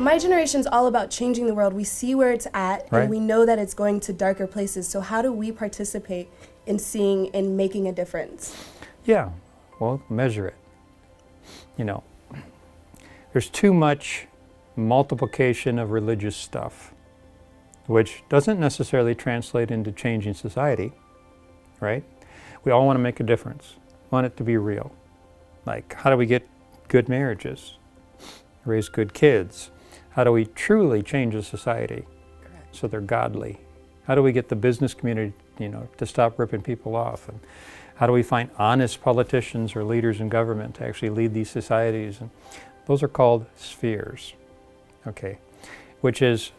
my generation's all about changing the world. We see where it's at, Right. and we know that it's going to darker places. So how do we participate in seeing and making a difference? Yeah, well, measure it. You know, there's too much multiplication of religious stuff, which doesn't necessarily translate into changing society, right? We all want to make a difference, want it to be real. Like, how do we get good marriages, raise good kids? How do we truly change a society so they're godly? How do we get the business community, you know, to stop ripping people off? And how do we find honest politicians or leaders in government to actually lead these societies? And those are called spheres, okay? Which is,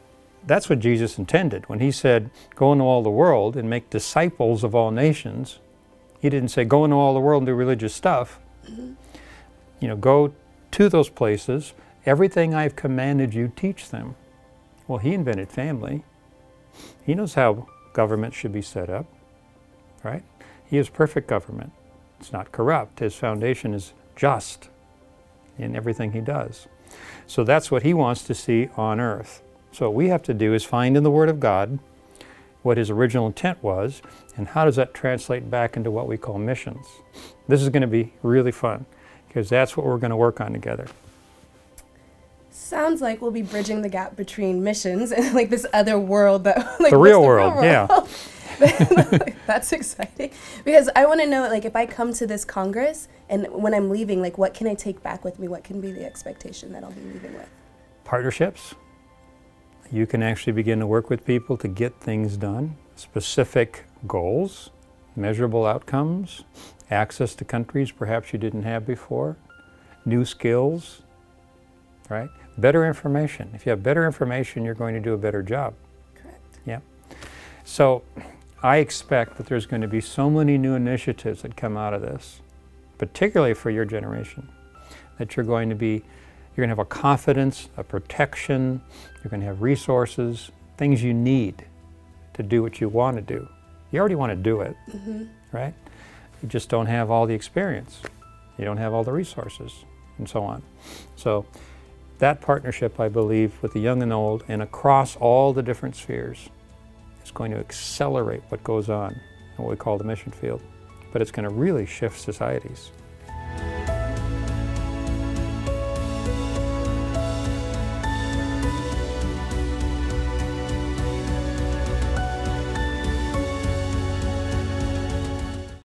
that's what Jesus intended. When he said, go into all the world and make disciples of all nations, he didn't say, go into all the world and do religious stuff. You know, go to those places. Everything I've commanded you, teach them. Well, he invented family. He knows how government should be set up, right? He is perfect government. It's not corrupt. His foundation is just in everything he does. So that's what he wants to see on earth. So what we have to do is find in the Word of God what his original intent was, and how does that translate back into what we call missions. This is going to be really fun, because that's what we're going to work on together. Sounds like we'll be bridging the gap between missions and like this other world that like The real world, yeah. That's exciting, because I want to know, like, if I come to this Congress and when I'm leaving, like, what can I take back with me? What can be the expectation that I'll be leaving with? Partnerships. You can actually begin to work with people to get things done. Specific goals, measurable outcomes, access to countries perhaps you didn't have before, new skills, right? Better information. If you have better information, you're going to do a better job. Correct. Yeah. So I expect that there's going to be so many new initiatives that come out of this, particularly for your generation, that you're going to have a confidence, a protection, you're going to have resources, things you need to do what you want to do. You already want to do it, right? You just don't have all the experience. You don't have all the resources, and so on. So that partnership, I believe, with the young and old and across all the different spheres is going to accelerate what goes on in what we call the mission field. But it's going to really shift societies.